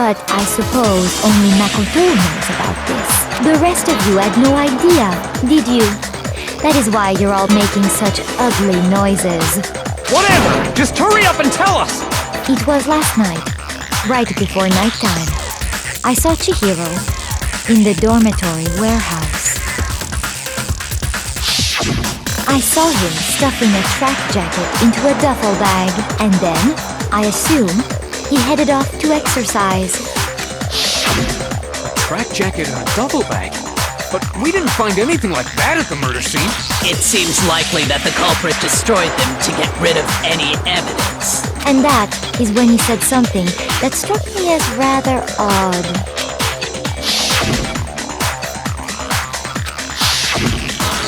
But I suppose only Makoto knows about this. The rest of you had no idea, did you? That is why you're all making such ugly noises. Whatever! Just hurry up and tell us! It was last night, right before nighttime. I saw Chihiro in the dormitory warehouse. I saw him stuffing a track jacket into a duffel bag, and then, I assume, he headed off to exercise. A track jacket and a duffel bag? But we didn't find anything like that at the murder scene. It seems likely that the culprit destroyed them to get rid of any evidence. And that is when he said something that struck me as rather odd.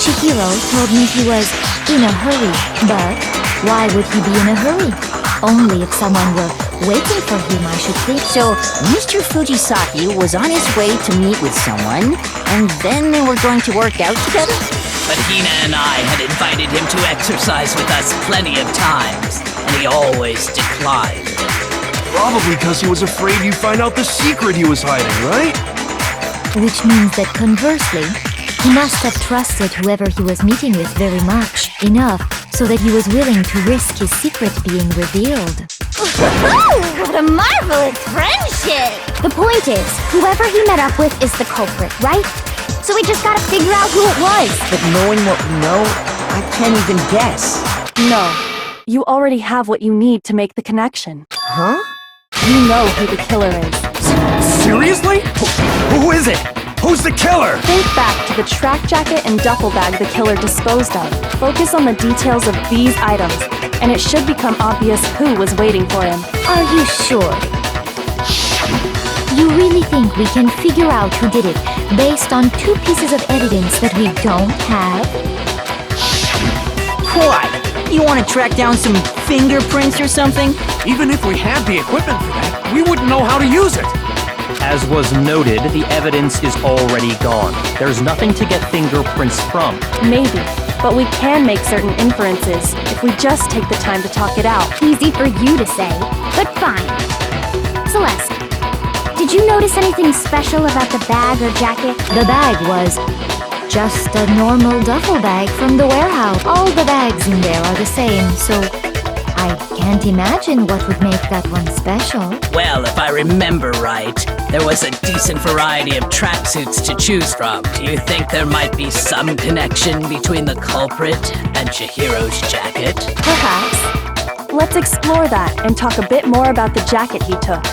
Chihiro told me he was in a hurry, but why would he be in a hurry? Only if someone were waiting for him, I should think. So, Mr. Fujisaki was on his way to meet with someone, and then they were going to work out together? But Hina and I had invited him to exercise with us plenty of times, and he always declined. Probably because he was afraid you'd find out the secret he was hiding, right? Which means that conversely, he must have trusted whoever he was meeting with very much, enough, so that he was willing to risk his secret being revealed. What a marvelous friendship! The point is, whoever he met up with is the culprit, right? So we just gotta figure out who it was. But knowing what we know, I can't even guess. No. You already have what you need to make the connection. Huh? You know who the killer is. Seriously? Who is it? Who's the killer? Think back to the track jacket and duffel bag the killer disposed of. Focus on the details of these items, and it should become obvious who was waiting for him. Are you sure? You really think we can figure out who did it based on 2 pieces of evidence that we don't have? What? You want to track down some fingerprints or something? Even if we had the equipment for that, we wouldn't know how to use it. As was noted, the evidence is already gone. There's nothing to get fingerprints from. Maybe, but we can make certain inferences if we just take the time to talk it out. Easy for you to say, but fine. Celeste, did you notice anything special about the bag or jacket? The bag was just a normal duffel bag from the warehouse. All the bags in there are the same, so I can't imagine what would make that one special. Well, if I remember right, there was a decent variety of tracksuits to choose from. Do you think there might be some connection between the culprit and Chihiro's jacket? Perhaps. Let's explore that and talk a bit more about the jacket he took.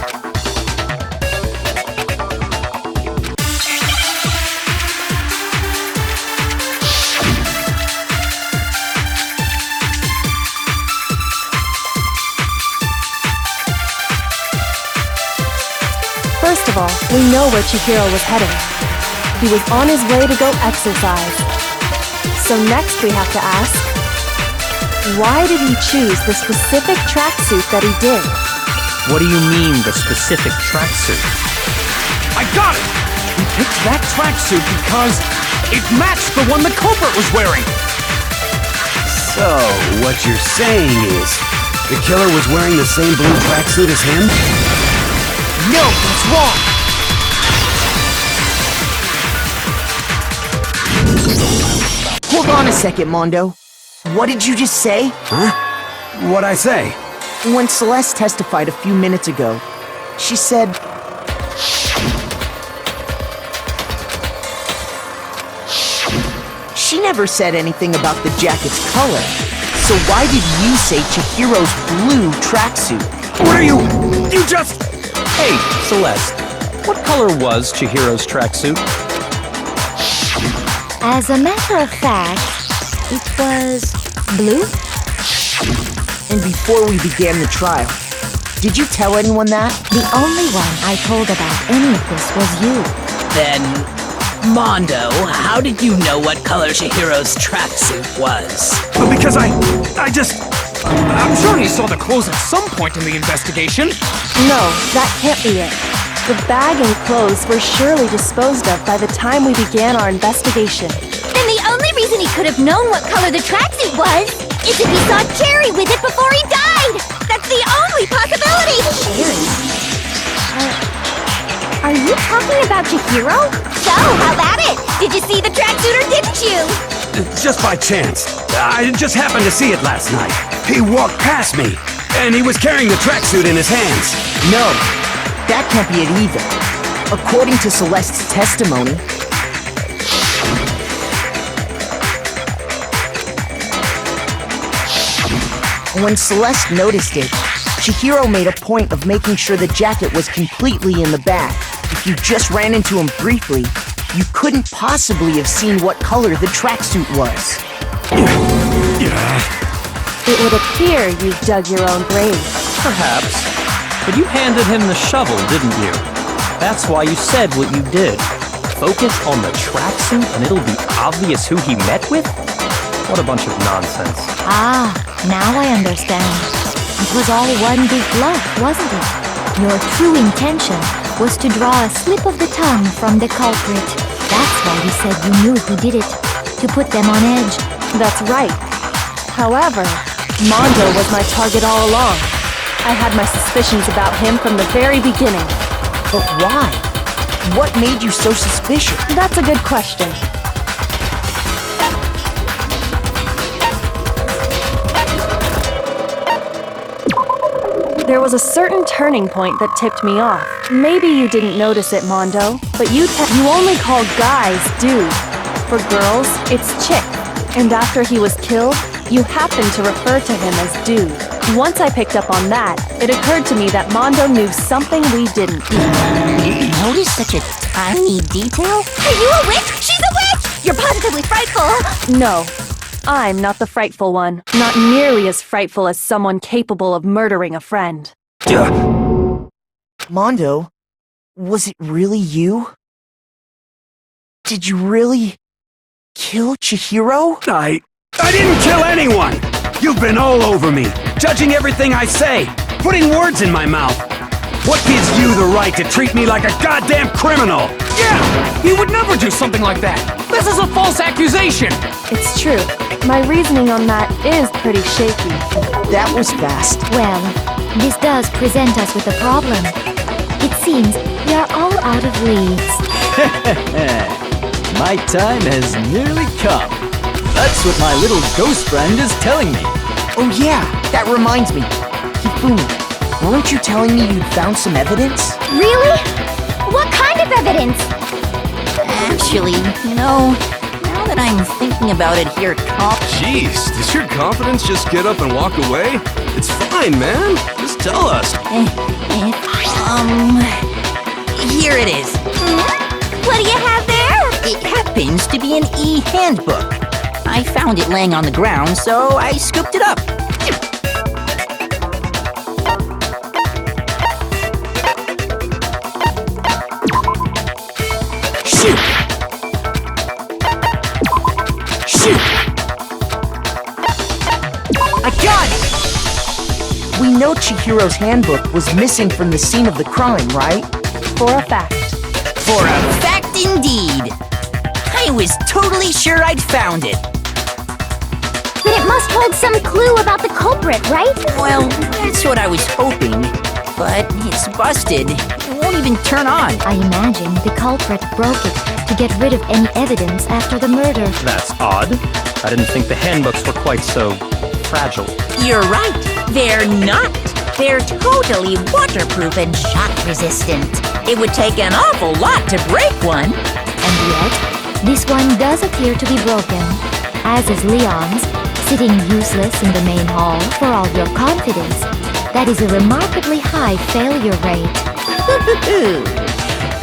First of all, we know where Chihiro was heading. He was on his way to go exercise. So next we have to ask, why did he choose the specific tracksuit that he did? What do you mean, the specific tracksuit? I got it! We picked that tracksuit because it matched the one the culprit was wearing! So, what you're saying is, the killer was wearing the same blue tracksuit as him? No, that's wrong! Hold on a second, Mondo. What did you just say? Huh? What'd I say? When Celeste testified a few minutes ago, she said... She never said anything about the jacket's color. So why did you say Chihiro's blue tracksuit? What are you... You just... Hey, Celeste, what color was Chihiro's tracksuit? As a matter of fact, it was blue. And before we began the trial, did you tell anyone that? The only one I told about any of this was you. Then, Mondo, how did you know what color Chihiro's tracksuit was? Because I'm sure he saw the clothes at some point in the investigation. No, that can't be it. The bag and clothes were surely disposed of by the time we began our investigation. Then the only reason he could have known what color the tracksuit was is if he saw Cherry with it before he died! That's the only possibility! Cherry? Chihiro? So, how about it? Did you see the tracksuit or didn't you? Just by chance. I just happened to see it last night. He walked past me, and he was carrying the tracksuit in his hands. No, that can't be it either. According to Celeste's testimony, when Celeste noticed it, Chihiro made a point of making sure the jacket was completely in the bag. If you just ran into him briefly, you couldn't possibly have seen what color the tracksuit was. It would appear you've dug your own grave. Perhaps. But you handed him the shovel, didn't you? That's why you said what you did. Focus on the tracksuit and it'll be obvious who he met with? What a bunch of nonsense. Ah, now I understand. It was all one big bluff, wasn't it? Your true intention was to draw a slip of the tongue from the culprit. That's why you said you knew who did it, to put them on edge. That's right. However, Mondo was my target all along. I had my suspicions about him from the very beginning. But why? What made you so suspicious? That's a good question. There was a certain turning point that tipped me off. Maybe you didn't notice it, Mondo, but you only call guys dude. For girls, it's chick. And after he was killed, you happened to refer to him as dude. Once I picked up on that, it occurred to me that Mondo knew something we didn't. You noticed such a tiny detail? Are you a witch? She's a witch! You're positively frightful! No, I'm not the frightful one. Not nearly as frightful as someone capable of murdering a friend. Mondo, was it really you? Did you really kill Chihiro? I didn't kill anyone! You've been all over me, judging everything I say, putting words in my mouth. What gives you the right to treat me like a goddamn criminal? Yeah! He would never do something like that! This is a false accusation! It's true. My reasoning on that is pretty shaky. That was fast. Well, this does present us with a problem. It seems we are all out of leads. My time has nearly come. That's what my little ghost friend is telling me. Oh yeah, that reminds me. Hifumi, weren't you telling me you'd found some evidence? Really? What kind of evidence? Actually, now that I'm thinking about it here, Jeez, does your confidence just get up and walk away? It's fine, man. Just tell us. Here it is. What do you have there? It happens to be an e-handbook. I found it laying on the ground, so I scooped it up. Shoot! Shoot! I got it! We know Chihiro's handbook was missing from the scene of the crime, right? For a fact. For a fact indeed. I was totally sure I'd found it. Then it must hold some clue about the culprit, right? Well, that's what I was hoping. But it's busted. It won't even turn on. I imagine the culprit broke it to get rid of any evidence after the murder. That's odd. I didn't think the handbooks were quite so fragile. You're right. They're not. They're totally waterproof and shock resistant. It would take an awful lot to break one. And yet, this one does appear to be broken, as is Leon's, sitting useless in the main hall for all your confidence. That is a remarkably high failure rate.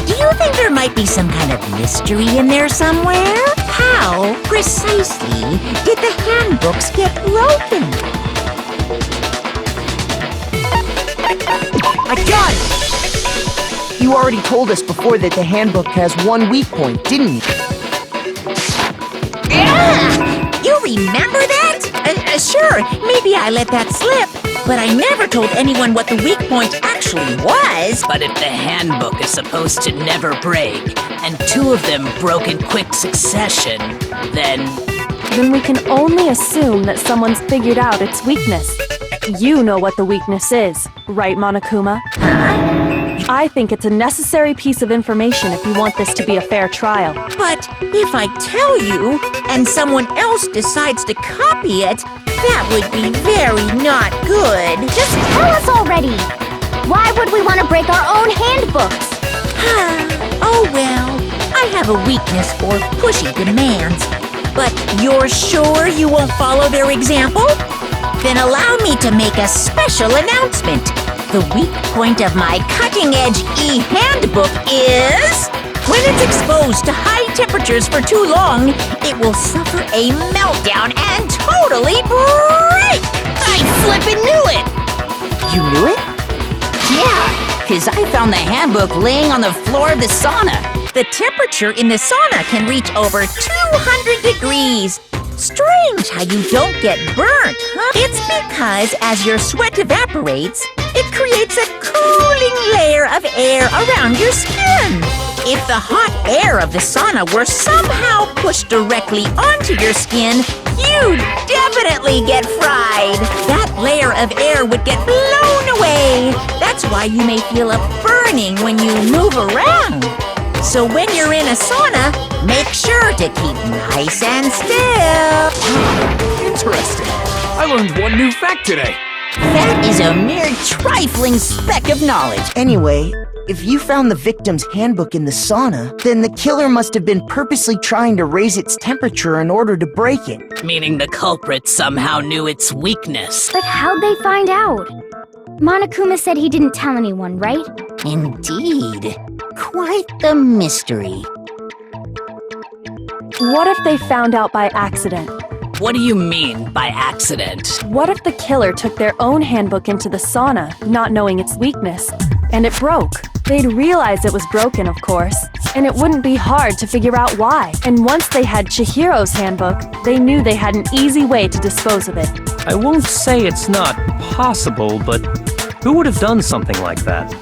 Do you think there might be some kind of mystery in there somewhere? How, precisely, did the handbooks get broken? I got it! You already told us before that the handbook has one weak point, didn't you? You remember that? Sure, maybe I let that slip. But I never told anyone what the weak point actually was. But if the handbook is supposed to never break, and two of them broke in quick succession, then we can only assume that someone's figured out its weakness. You know what the weakness is, right, Monokuma? You I think it's a necessary piece of information if you want this to be a fair trial. But if I tell you, and someone else decides to copy it, that would be very not good. Just tell us already! Why would we want to break our own handbooks? Oh well, I have a weakness for pushy demands. But you're sure you won't follow their example? Then allow me to make a special announcement. The weak point of my cutting-edge e-handbook is... when it's exposed to high temperatures for too long, it will suffer a meltdown and totally break! I flippin' knew it! You knew it? Yeah, because I found the handbook laying on the floor of the sauna. The temperature in the sauna can reach over 200 degrees. Strange how you don't get burnt, huh? It's because as your sweat evaporates, it creates a cooling layer of air around your skin. If the hot air of the sauna were somehow pushed directly onto your skin, you'd definitely get fried. That layer of air would get blown away. That's why you may feel a burning when you move around. So when you're in a sauna, make sure to keep nice and still. Interesting. I learned one new fact today. That is a mere trifling speck of knowledge. Anyway, if you found the victim's handbook in the sauna, then the killer must have been purposely trying to raise its temperature in order to break it. Meaning the culprit somehow knew its weakness. But how'd they find out? Monokuma said he didn't tell anyone, right? Indeed. Quite the mystery. What if they found out by accident? What do you mean by accident? What if the killer took their own handbook into the sauna, not knowing its weakness, and it broke? They'd realize it was broken, of course, and it wouldn't be hard to figure out why. And once they had Chihiro's handbook, they knew they had an easy way to dispose of it. I won't say it's not possible, but who would have done something like that?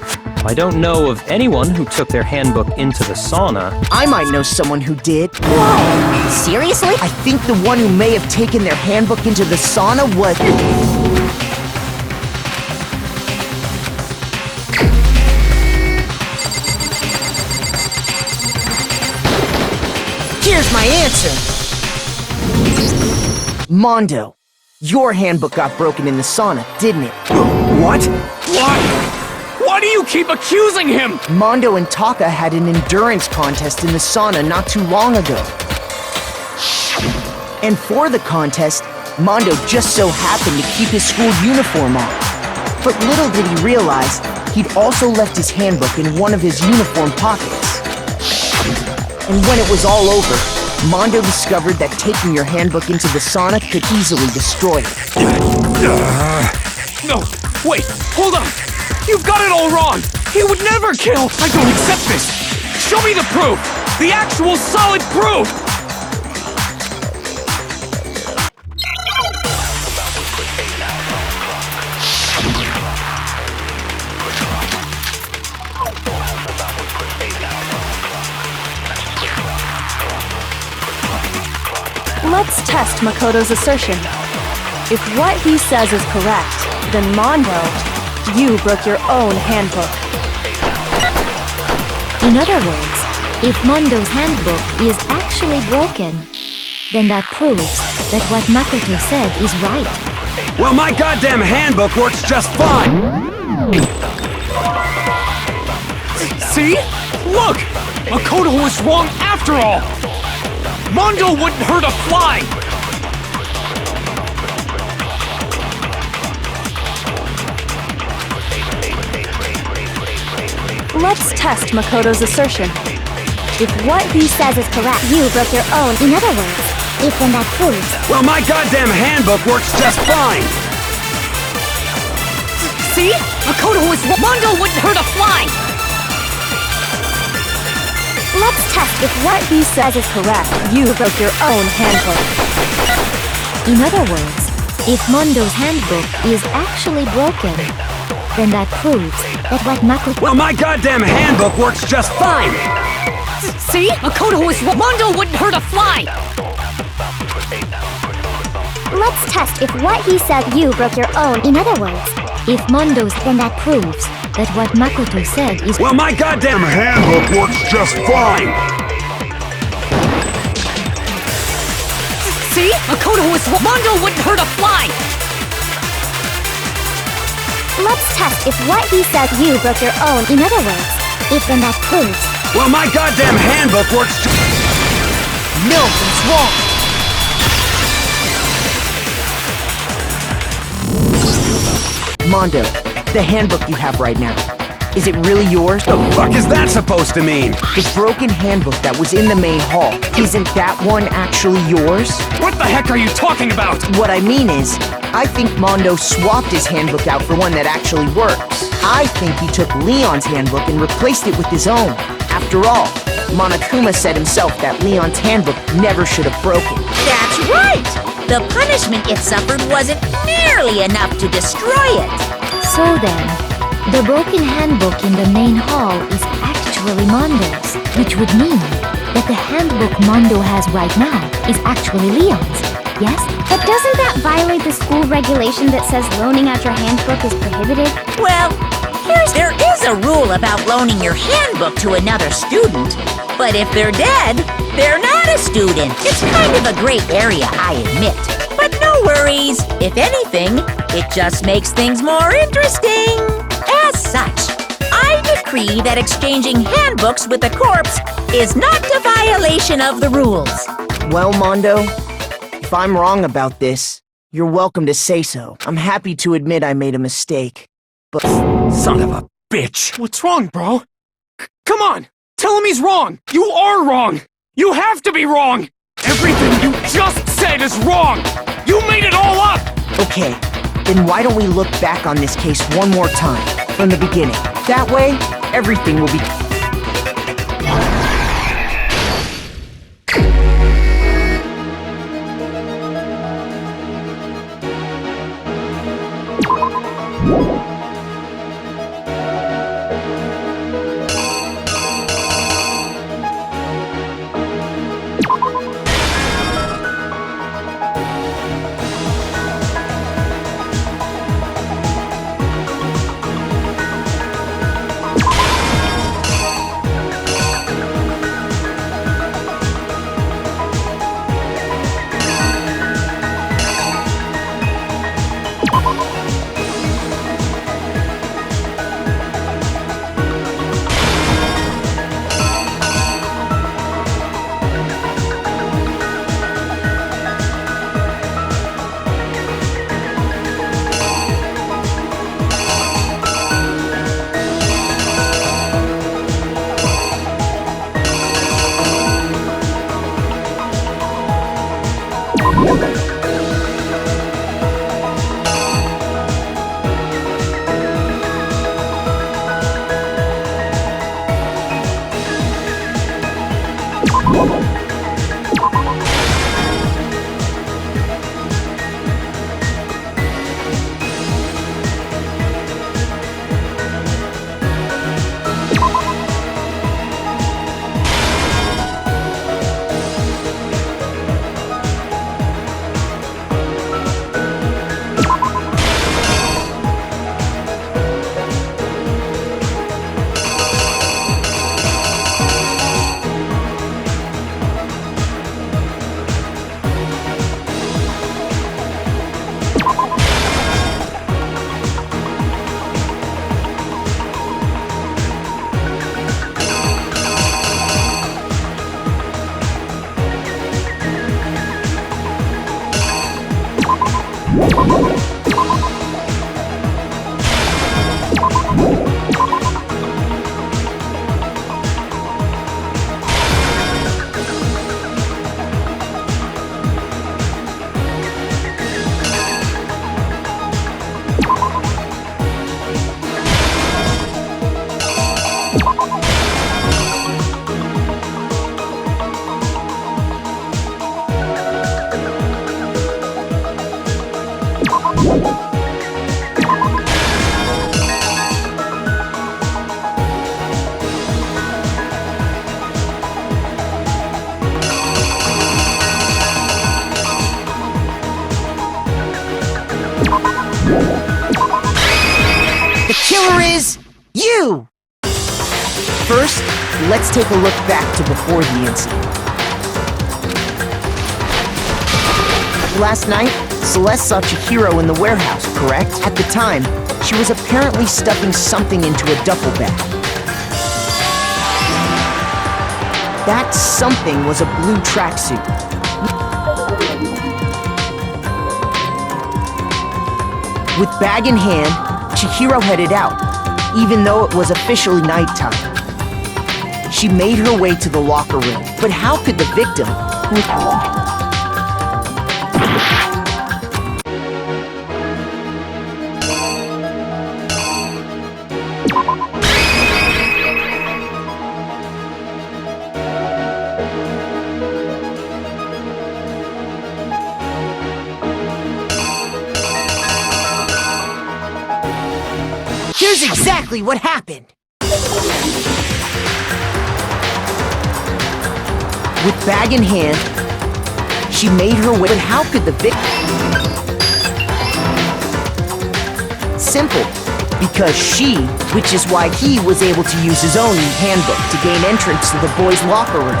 I don't know of anyone who took their handbook into the sauna. I might know someone who did. Whoa! Seriously? I think the one who may have taken their handbook into the sauna was... Here's my answer! Mondo, your handbook got broken in the sauna, didn't it? What? Why? Why do you keep accusing him? Mondo and Taka had an endurance contest in the sauna not too long ago. And for the contest, Mondo just so happened to keep his school uniform on. But little did he realize, he'd also left his handbook in one of his uniform pockets. And when it was all over, Mondo discovered that taking your handbook into the sauna could easily destroy it. No, wait, hold on. You've got it all wrong. He would never kill. I don't accept this. Show me the proof. The actual solid proof. Let's test Makoto's assertion. If what he says is correct, then Mondo, you broke your own handbook. In other words, if Mondo's handbook is actually broken, then that proves that what Makoto said is right. Well, my goddamn handbook works just fine! See? Look! Makoto was wrong after all! Mondo wouldn't hurt a fly! Let's test Makoto's assertion. If what he says is correct, You broke your own. In other words, if then that proves... Well, my goddamn handbook works just fine! See? Makoto was wrong. Mondo wouldn't hurt a fly! Let's test if what he says is correct. You broke your own handbook. In other words, if Mondo's handbook is actually broken, then that proves that what Makoto... Well, my goddamn handbook works just fine! See? Makoto was wrong. Mondo wouldn't hurt a fly! Let's test if what he said you broke your own. In other words, If Mondo's, then that proves that what Makoto said is— Well, my goddamn handbook works just fine! See? Makoto was— Mondo wouldn't hurt a fly! Let's test if what he says you broke your own. In other words, if then that proves— Well, my goddamn handbook works Milton's wrong! Mondo, the handbook you have right now, is it really yours? The fuck is that supposed to mean? The broken handbook that was in the main hall, isn't that one actually yours? What the heck are you talking about? What I mean is, I think Mondo swapped his handbook out for one that actually works. I think he took Leon's handbook and replaced it with his own. After all, Monokuma said himself that Leon's handbook never should have broken. That's right! The punishment it suffered wasn't nearly enough to destroy it. So then, the broken handbook in the main hall is actually Mondo's, which would mean that the handbook Mondo has right now is actually Leon's, yes? But doesn't that violate the school regulation that says loaning out your handbook is prohibited? Well, there is a rule about loaning your handbook to another student. But if they're dead, they're not a student. It's kind of a gray area, I admit. But no worries. If anything, it just makes things more interesting. As such, I decree that exchanging handbooks with a corpse is not a violation of the rules. Well, Mondo, if I'm wrong about this, you're welcome to say so. I'm happy to admit I made a mistake. But Son of a bitch! What's wrong, bro? Come on! Tell him he's wrong! You are wrong! You have to be wrong! Everything you just said is wrong! You made it all up! okay, then why don't we look back on this case one more time, from the beginning? That way, everything will be... killer is you! First, let's take a look back to before the incident. Last night, Celeste saw Chihiro in the warehouse, correct? At the time, she was apparently stuffing something into a duffel bag. That something was a blue tracksuit. With bag in hand, Chihiro headed out, even though it was officially nighttime. She made her way to the locker room, but how could the victim... Here's exactly what happened! With bag in hand, she made her way. But how could the victim... Simple. Because she, which is why he was able to use his own handbook to gain entrance to the boys' locker room.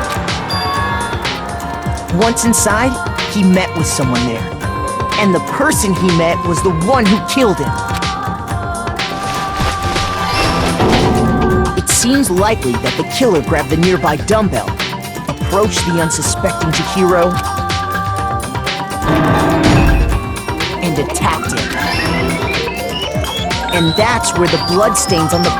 Once inside, he met with someone there. And the person he met was the one who killed him. It seems likely that the killer grabbed the nearby dumbbell, approached the unsuspecting Chihiro, and attacked him. And that's where the bloodstains on the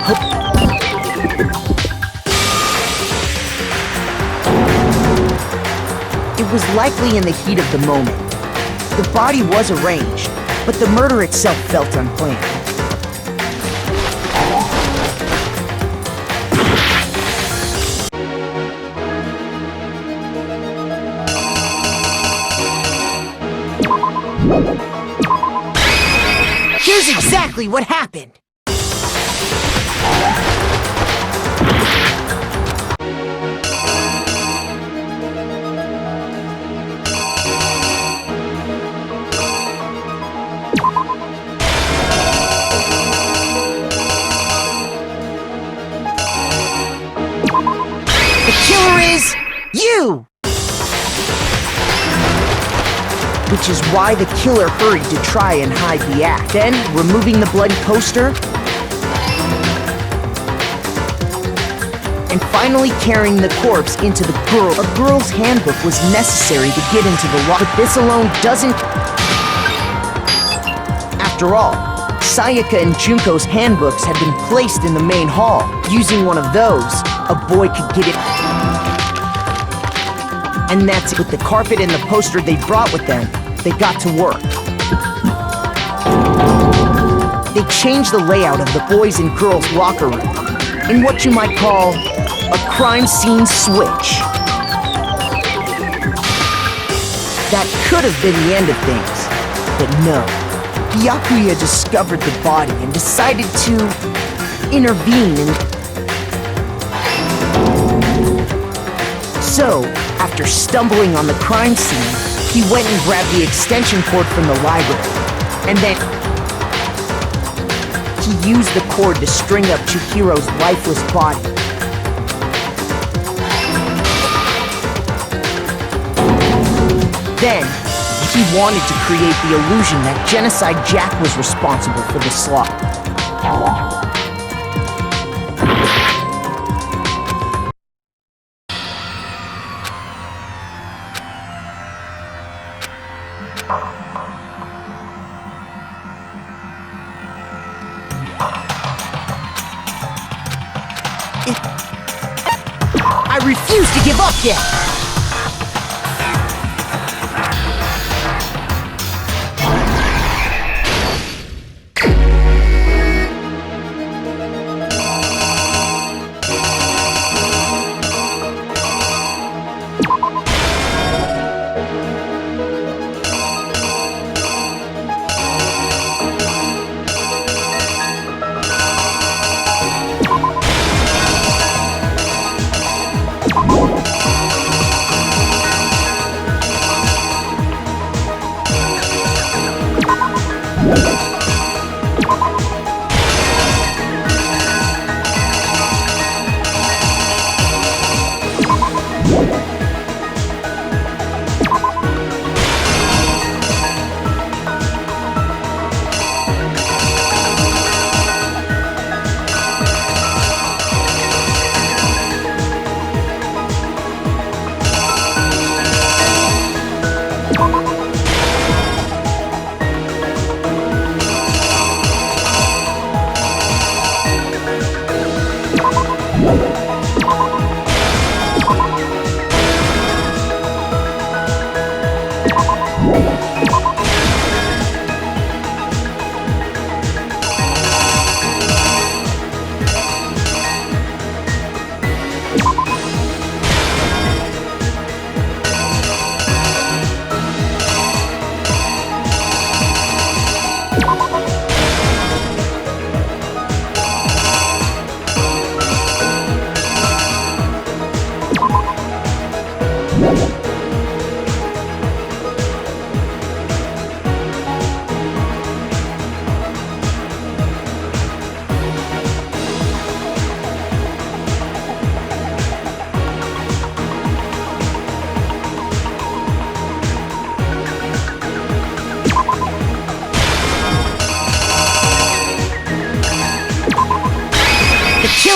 It was likely in the heat of the moment. The body was arranged, but the murder itself felt unplanned. Here's exactly what happened! The killer is you! Which is why the killer hurried to try and hide the act. Then, removing the bloody poster, and finally carrying the corpse into the girl. A girl's handbook was necessary to get into the locker, but this alone doesn't... After all, Sayaka and Junko's handbooks had been placed in the main hall. Using one of those, a boy could get it. And that's it. With the carpet and the poster they brought with them, they got to work. They changed the layout of the boys' and girls' locker room in what you might call a crime scene switch. That could have been the end of things, but no. Byakuya discovered the body and decided to intervene and... So, after stumbling on the crime scene, he went and grabbed the extension cord from the library, and then he used the cord to string up Chihiro's lifeless body. Then, he wanted to create the illusion that Genocide Jack was responsible for the slaughter. I refuse to give up yet!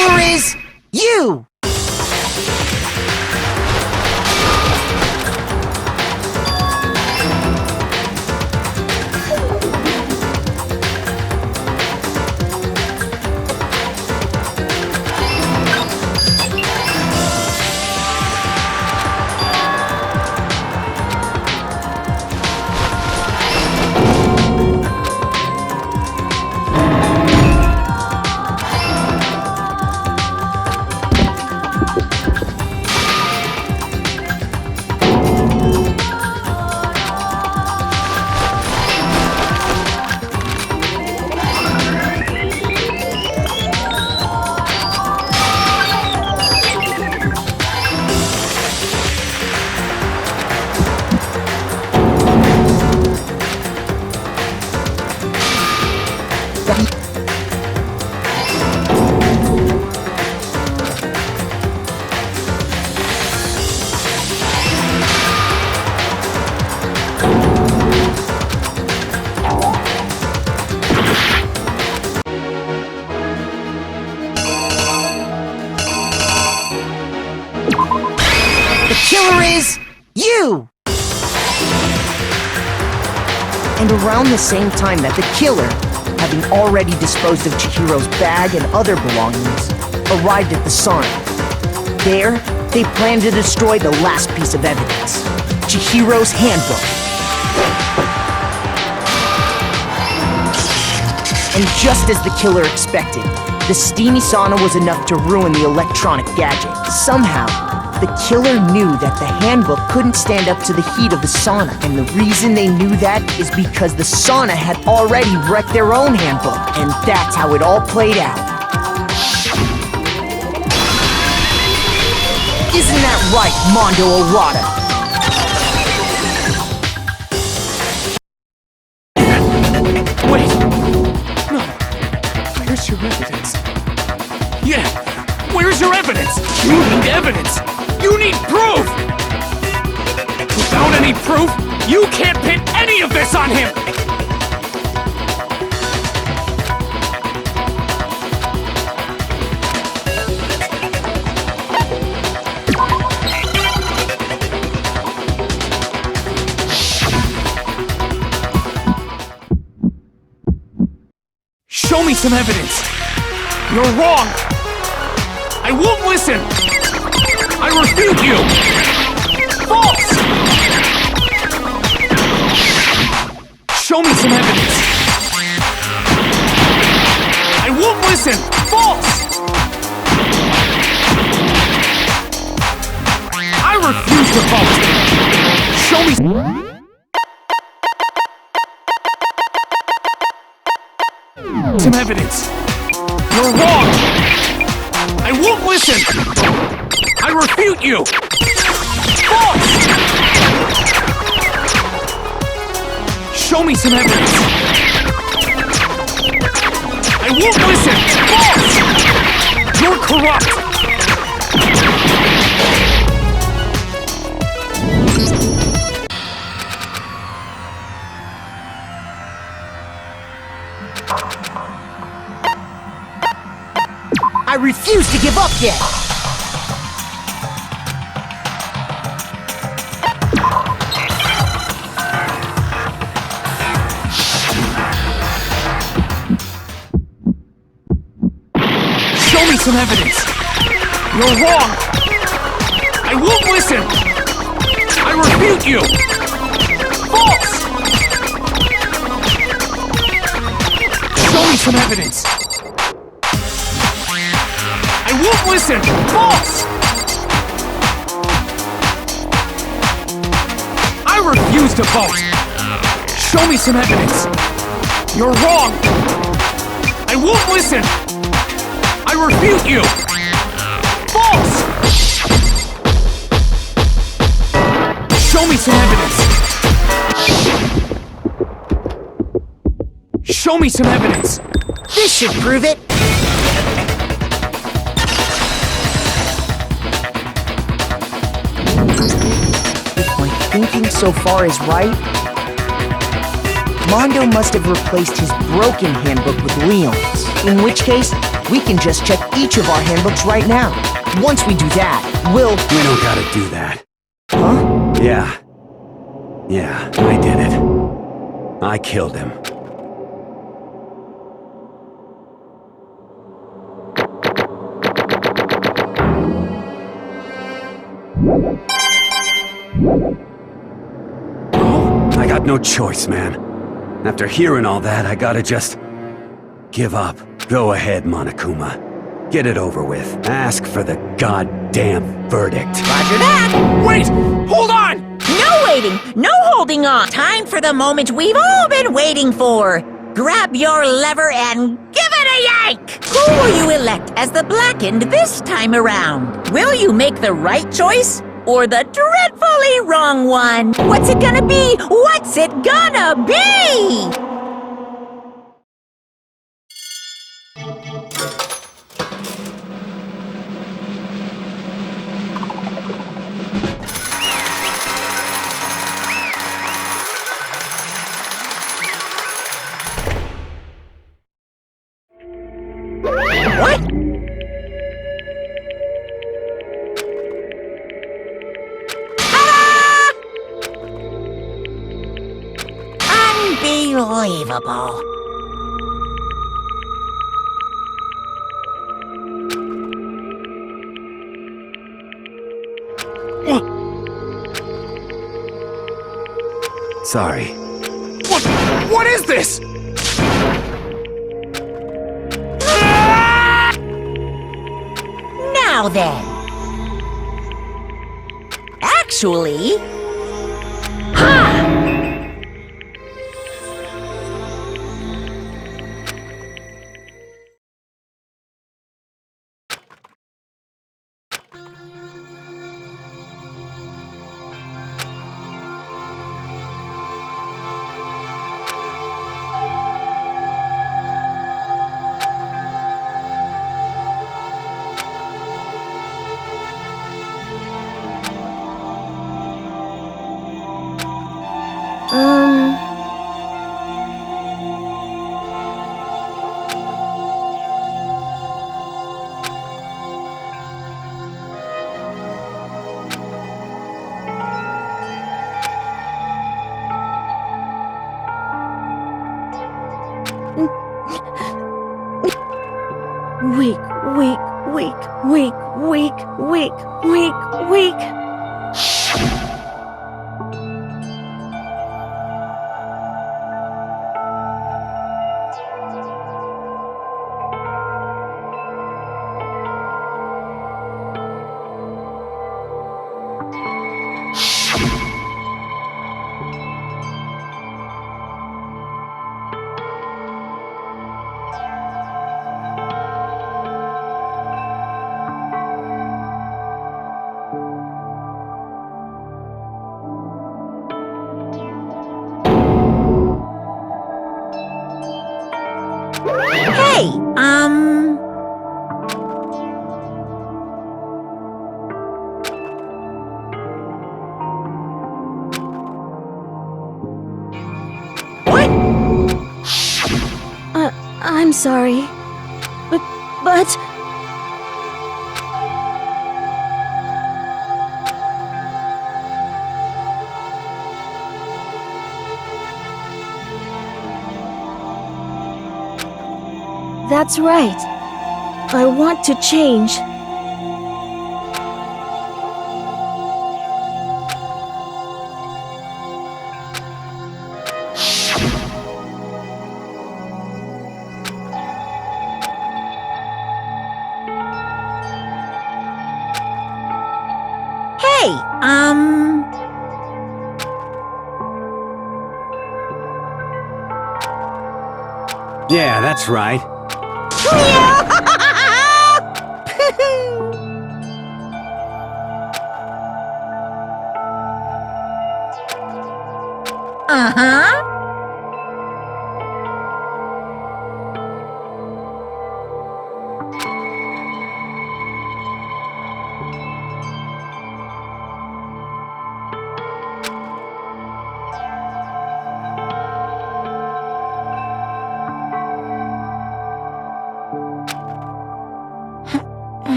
killer is you! The killer is you! And around the same time that the killer, having already disposed of Chihiro's bag and other belongings, arrived at the sauna. There, they planned to destroy the last piece of evidence, Chihiro's handbook. And just as the killer expected, the steamy sauna was enough to ruin the electronic gadget. Somehow, the killer knew that the handbook couldn't stand up to the heat of the sauna, and the reason they knew that is because the sauna had already wrecked their own handbook, and that's how it all played out. Isn't that right, Mondo Arata? Wait! No. Where's your evidence? Yeah! Where's your evidence? You need evidence! You need proof! Without any proof, you can't pin any of this on him! Show me some evidence! You're wrong! I won't listen! I refute you! False! Show me some evidence! I won't listen! False! I refuse to vote! Show me... some evidence! You're wrong! I won't listen! I refute you! False! Show me some evidence! I won't listen! False! You're corrupt! I refuse to give up yet! Show me some evidence! You're wrong! I won't listen! I refute you! False! Show me some evidence! I won't listen! False! I refuse to vote! Show me some evidence! You're wrong! I won't listen! I refute you! False! Show me some evidence! Show me some evidence! This should prove it! Thinking so far is right, Mondo must have replaced his broken handbook with Leon's, in which case, We can just check each of our handbooks right now. Once we do that, we'll... We don't gotta do that. Huh? Yeah. Yeah, I did it. I killed him. I got no choice, man. After hearing all that, I gotta just... give up. Go ahead, Monokuma. Get it over with. Ask for the goddamn verdict. Roger that! Wait! Hold on! No waiting! No holding on! Time for the moment we've all been waiting for! Grab your lever and give it a yank! Who will you elect as the Blackened this time around? Will you make the right choice? Or the dreadfully wrong one? What's it gonna be? What's it gonna be? What? Unbelievable. Sorry. What is this? Now then. Actually... Ha! Weak, weak, weak, weak, weak, weak, weak, weak. Hey, What? I'm sorry. But... That's right. I want to change. Hey, Yeah, that's right. Uh-huh.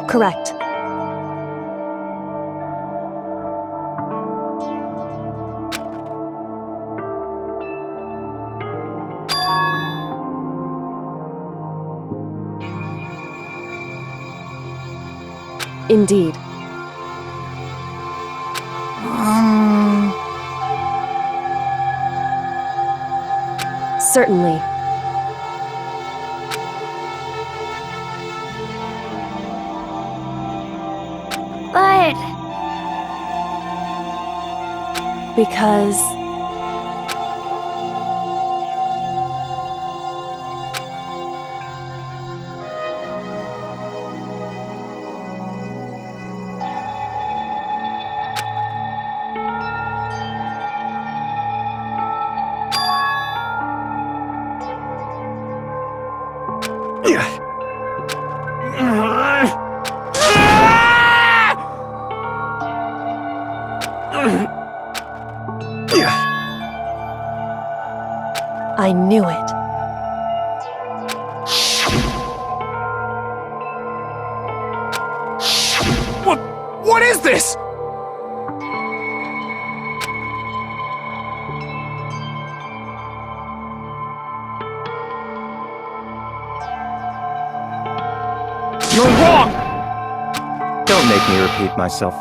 Correct. Indeed. Certainly. But Because I knew it. What is this? You're wrong! Don't make me repeat myself.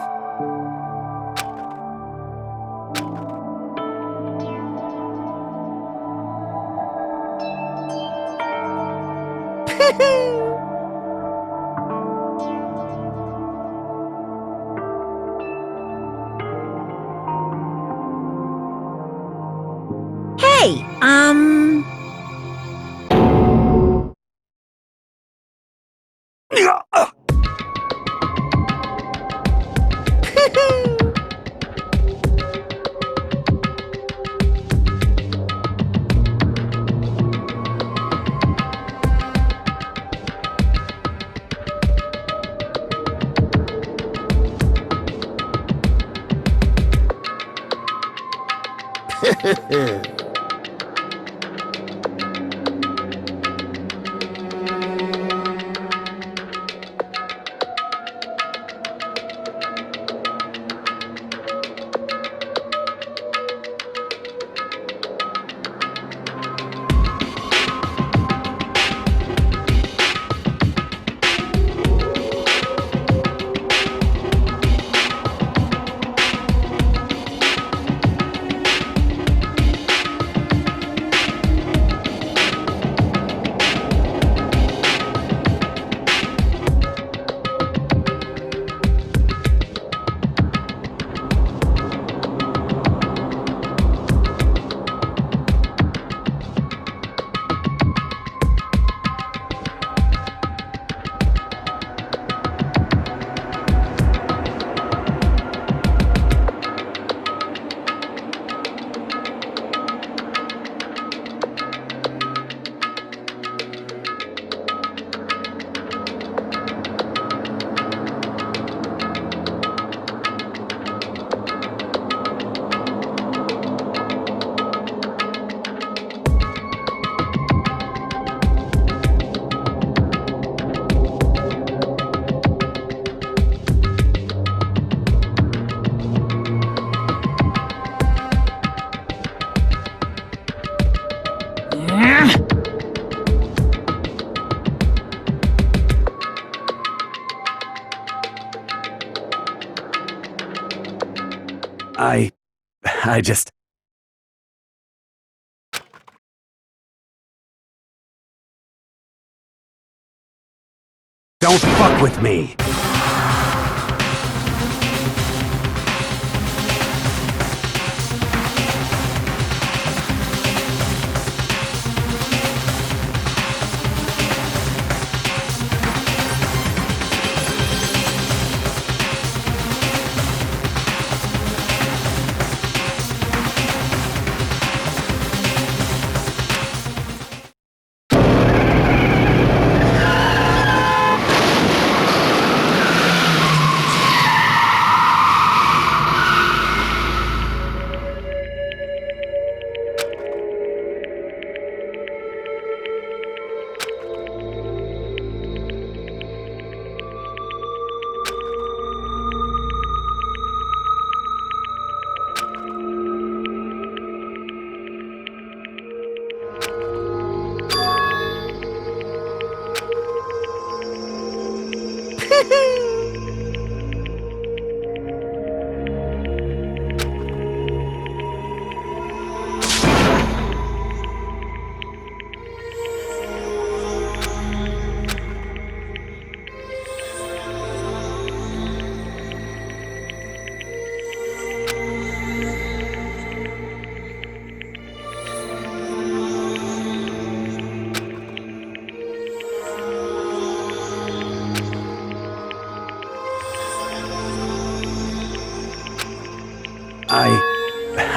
Hey, I just... Don't fuck with me!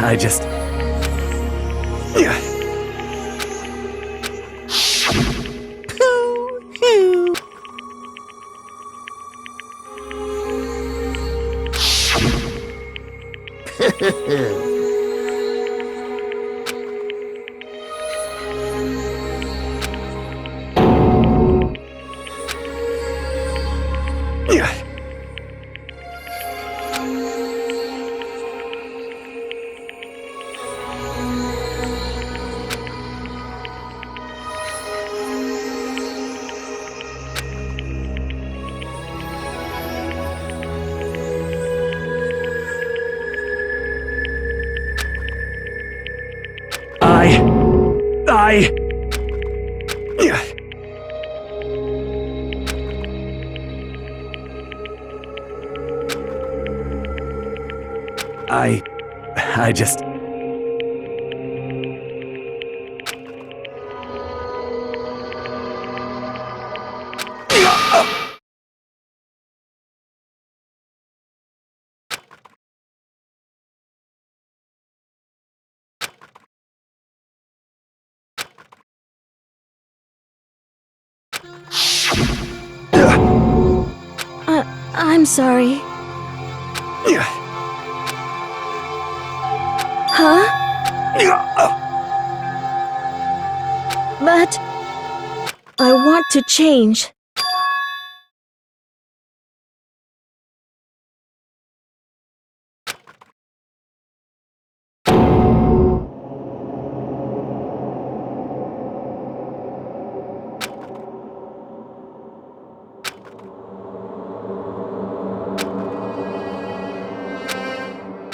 I just... I just... I'm sorry. Huh? But I want to change.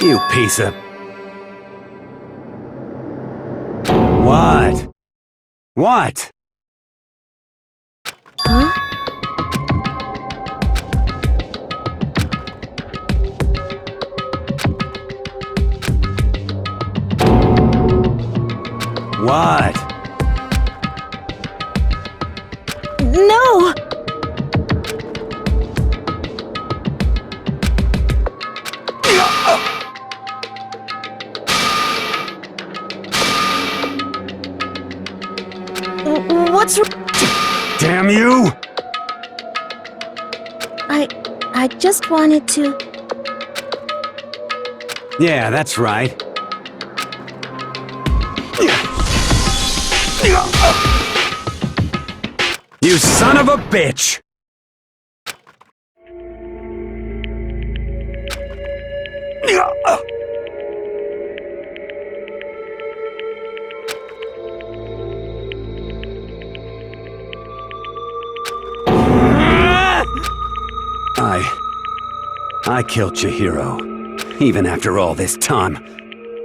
You piece of... What? What? Huh? What? No! What's wrong? Damn you! I just wanted to... Yeah, that's right. You son of a bitch! I killed Chihiro. Even after all this time,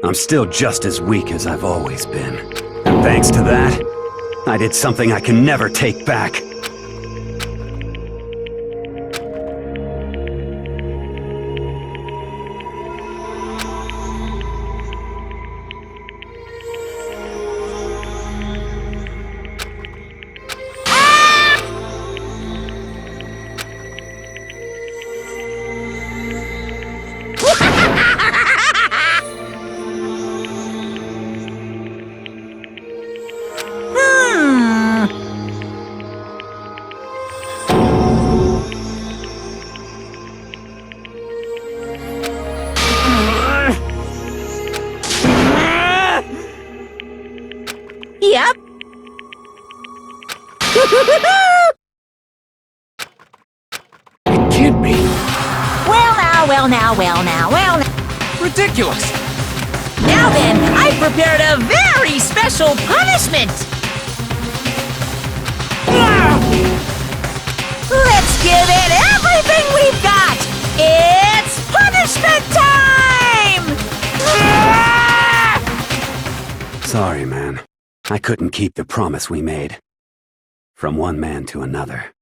I'm still just as weak as I've always been. And thanks to that, I did something I can never take back. Yep. It can't be. Well now. Ridiculous. Now then, I prepared a very special punishment. Let's give it up everything we've got! It's punishment time! Sorry, man. I couldn't keep the promise we made. From one man to another.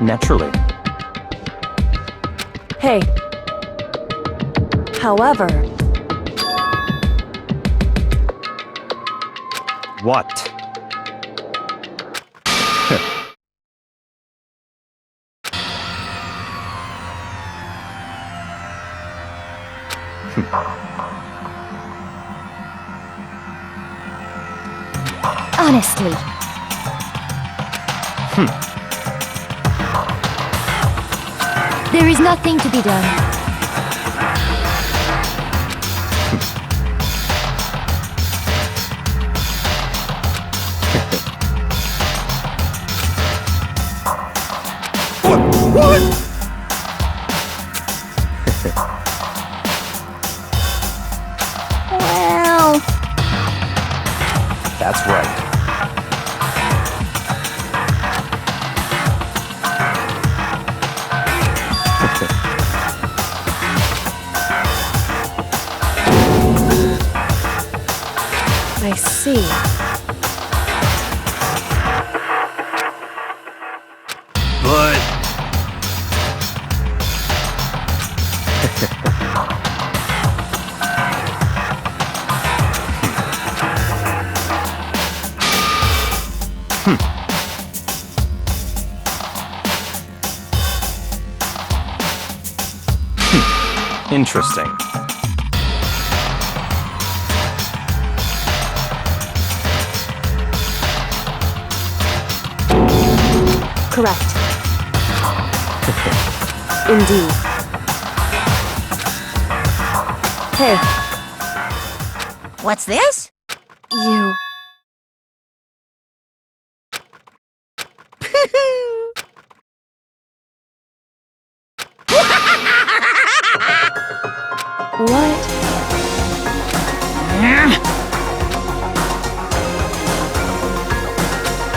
Naturally. Hey. However, What? Honestly. There is nothing to be done. Well, That's right. I see. But Interesting. Correct. Indeed. Hey, what's this? you. What?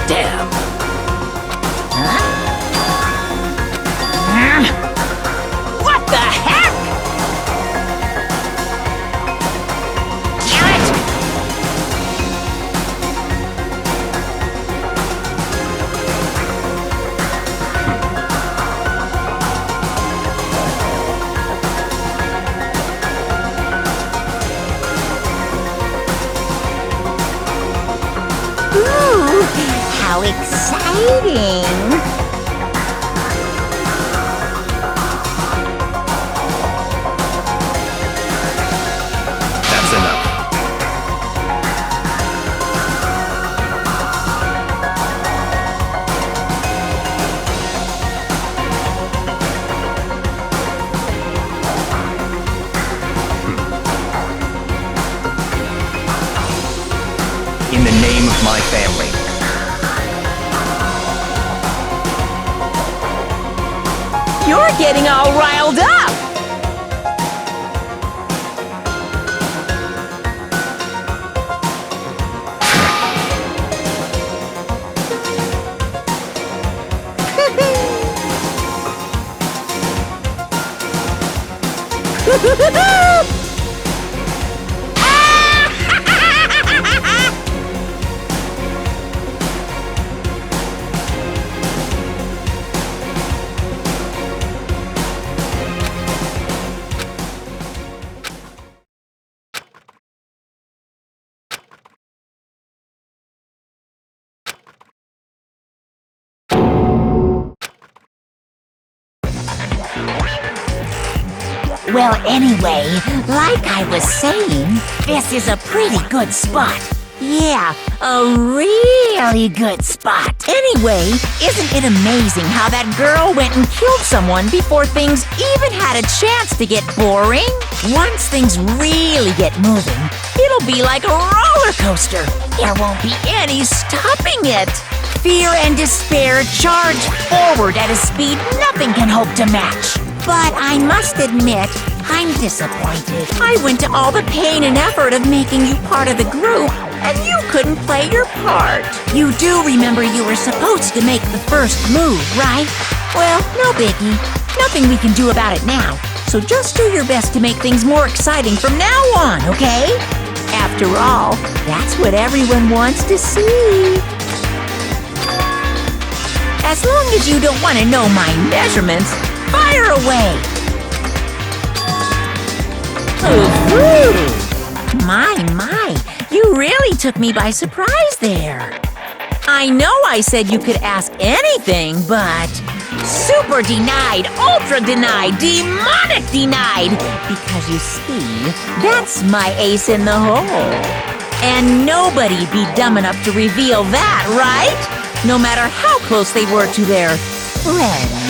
Damn. What the heck? exciting. That's enough. In the name of my family. You're getting all riled up. Well, anyway, like I was saying, this is a pretty good spot. Yeah, a really good spot. Anyway, isn't it amazing how that girl went and killed someone before things even had a chance to get boring? Once things really get moving, it'll be like a roller coaster. There won't be any stopping it. Fear and despair charge forward at a speed nothing can hope to match. But I must admit, I'm disappointed. I went to all the pain and effort of making you part of the group, and you couldn't play your part. You do remember you were supposed to make the first move, right? Well, no biggie. Nothing we can do about it now. So just do your best to make things more exciting from now on, okay? After all, that's what everyone wants to see. As long as you don't want to know my measurements, fire away! Ooh, my, you really took me by surprise there. I know I said you could ask anything, but super denied, ultra denied, demonic denied, because you see, that's my ace in the hole. And nobody'd be dumb enough to reveal that, right? No matter how close they were to their friends.